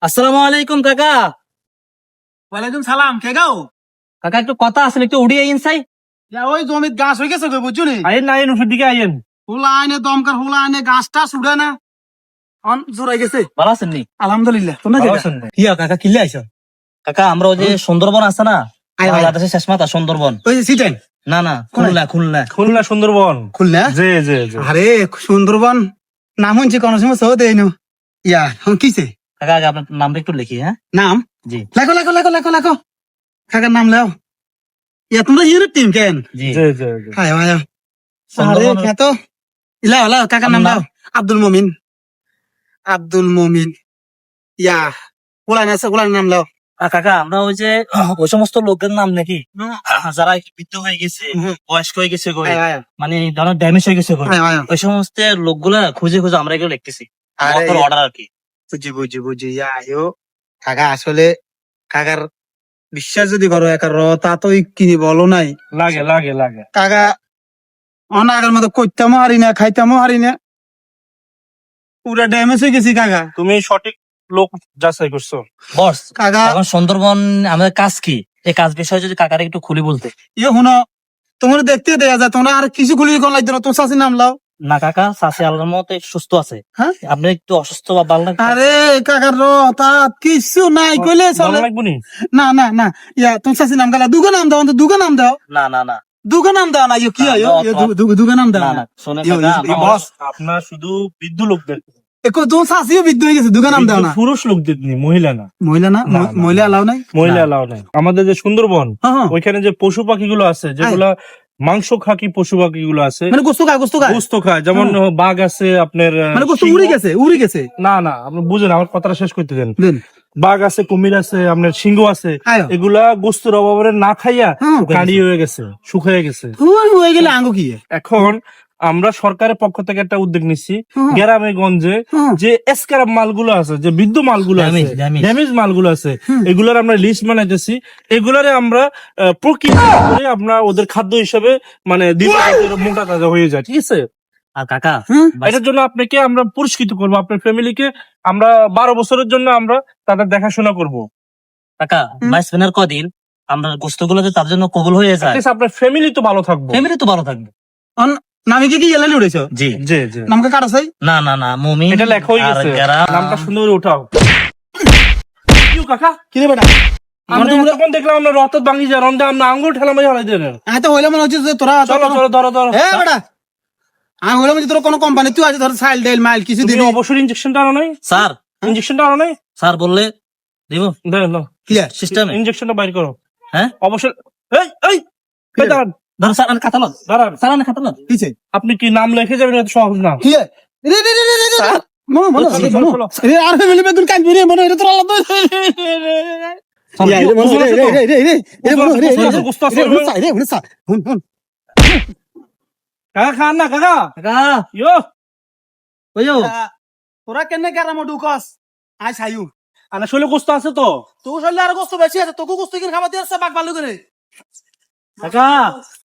আসসালামু আলাইকুম কাকা। ওয়ালাইকুম সালাম। কে গাও? কাকা একটু কথা আছে, একটু উড়িয়ে ইনসাই। ওই জমির গাছ হয়ে গেছে বুঝছো নি? আইন না আইন ওষুধ দিকে আইন। হুলা আইনে দমকার হুলা আইনে গাছটা ছুড়ে না অন জোরাই গেছে। ভালো আছেন নি? আলহামদুলিল্লাহ। তোমরা ভালো কেডা? আছেন নি? কিয়া কাকা কিল্লে আইছো? কাকা আমরা ওই যে সুন্দরবন আছে না, আয়, আয়। বাংলাদেশের শেষ মাথা সুন্দরবন। ওই যে সিটেন না না, খুলনা খুলনা। খুলনা সুন্দরবন। খুলনা। জি জি জি। আরে সুন্দরবন নাম শুনছি কোন সময় সহ দেই নো। ইয়া হন কিছে? কাকা আগে আপনার নামটা একটু লিখি। হ্যাঁ নাম? জি লেখো লেখো লেখো লেখো লেখো। কাকার নাম লেও। ইয়া তোমরা হিরো টিম কেন? জি। জি জি জি। হায় হায়। আরে সুন্দরবন কে তো? ইলা ইলা কাকার নাম দাও। আব্দুল মুমিন। আব্দুল মুমিন। ইয়া ওলান আছে ওলান নাম লাও। কাকা আমরা ওই যে ওই সমস্ত লোকের নাম নাকি যারা একটু বৃদ্ধ হয়ে গেছে, বয়স্ক হয়ে গেছে গো, আয় আয় মানে ধরনের ড্যামেজ হয়ে গেছে গো, আয় আয়। ওই সমস্ত লোকগুলা খুঁজে খুঁজে আমরা এগুলো লিখতেছি। আরে অর্ডার আর কি। বুঝি বুঝি বুঝি আয়ো কাকা আসলে কাকার বিশ্বাস যদি করো একার তা তো কিনি বলো নাই লাগে লাগে লাগে। কাকা অনাগের মতো করতামও হারি না খাইতামও হারি না পুরা ড্যামেজ হয়ে গেছি কাকা তুমি সঠিক লোক যাচাই করছো। বস কাকা এখন সুন্দরবন আমাদের কাজ কি, এই কাজ বিষয়ে যদি কাকারে একটু খুলে বলতে। ইয়ে শুনো তোমার দেখতে দেয়া যায় তোমরা আর কিছু খুলি কোন লাগতো না তোমার চাষির নাম লাও না কাকা, চাষি আল্লাহর মতে সুস্থ আছে। হ্যাঁ? আপনি একটু অসুস্থ বা ভালো লাগছে? আরে কাকার তা কিছু নাই কইলে চলে ভালো লাগবো নি? না না না ইয়া তোমার চাষির নাম গালা দুগা নাম দাও দুগা নাম দাও না না না দুগা নাম দাও না ইয়ে কি হয় দুগা নাম দাও না না না, শোনেন ইয়ো, কাকা, ইয়ো, আমরা- বস আপনার শুধু বৃদ্ধ লোকদের, তোমার চাষিও বিদ্য হয়ে গেছে দুগা নাম দাও বৃদ্ধ না পুরুষ লোকদের নি, মহিলা না। মহিলা না না, না, মহিলা না। এলাও নাই মহিলা এলাও নাই। আমাদের যে সুন্দরবন, হ্যাঁ, হ্যাঁ। ওইখানে যে পশু পাখিগুলো আছে, যেগুলা মাংস খাকি পশু পাখিগুলো আছে, মানে গোস্ত খায় গোস্ত খায়, যেমন বাঘ আছে আপনার, মানে গোস্ত সিংহ- উড়ে গেছে না না, আপনি বুঝেন, আমার কথাটা শেষ করতে দেন। দেন বাঘ আছে, কুমির আছে, আপনার সিংহ আছে, আয়ো। এগুলা গোস্তের অভাবে না খাইয়া হ্যাঁ, কাঁড়ি হয়ে গেছে, শুকিয়ে গেছে। হয়ে গেলে আঙ্গু কি এখন আমরা সরকারের পক্ষ থেকে একটা উদ্যোগ নিচ্ছি, হুম। গ্রামে গঞ্জে হুম। যে স্ক্র্যাপ মালগুলো আছে, যে বৃদ্ধ মালগুলো আছে, Damage, damage। ড্যামেজ মালগুলো আছে, হুম। এগুলার আমরা লিস্ট বানাইতেছি। এগুলারে আমরা প্রকৃত করে আমরা ওদের খাদ্য হিসেবে মানে দিলে যাতে ওরা মোটা তাজা হয়ে যায়, ঠিক আছে? আর কাকা হুম। এটার জন্য আপনাকে আমরা পুরস্কৃত করবো, আপনার ফ্যামিলিকে আমরা 12 বছরের জন্য আমরা তাদের দেখাশোনা করবো। কাকা বাইশ দিনের কদিন আমরা গোস্ত গুলো তার জন্য কবুল হয়ে যায়, At least আপনার ফ্যামিলি তো ভালো থাকবো। ফ্যামিলি তো ভালো থাকবে। নামে কি এলানি উড়েছ জি জি জি। নামকে কাটা চাই না না না, মুমিন এটা লেখা হয়ে আর গেছে, গ্রাম। নামটা সুন্দর করে উঠাও। কিউ কাকা, কি রে বেটা আমরা তখন দেখলাম আমরা রথ ভাঙি যা রন্ধে আমরা আঙ্গুল ঠেলা মাঝে হারাই দেন। আমি তো হইলে মনে হচ্ছে যে তোরা চলো চলো, ধরো ধরো। এ বেটা আমি হইলে মনে তোর কোনো কোম্পানি তুই আছে ধর সাইল ডেল মাইল কিছু তুমি দিবি অবশ্যই ইনজেকশনটা আনো নাই? স্যার ইনজেকশনটা আনো নাই? স্যার বললে দিব দেন না, ক্লিয়ার সিস্টেমে। ইনজেকশনটা বাইর করো। হ্যাঁ অবশ্যই। এই এই এই দাঁড়ান ধরো স্যার, আমি খাতা লন দাঁড়ান। স্যার, আমি খাতা লন। কিছে আপনি কি নাম লিখে যাবেন? এত সহজ না। কি রে রে রে রে রে রে মনো মনো চলো, চলো, চলো। রে আর ফ্যামিলি বেগুন কাজ বিরে মনো এটা তোর আলাদা রে মনো রে রে রে রে রে মনো রে রে গোস্ত আছে, গোস্ত আছে। রে রে সা হুন হুন কাকা খান না কাকা। কাকা ইয়ো ওইও তোরা কেনে কারামো ঢুকস আই ছাইউ আনা শৈলে গোস্ত আছে তো। তোর শরীরে আর গোস্ত বেশি আছে তোকে গোস্ত কিনে খাবার দিয়ে বাঘ ভালো করে কাকা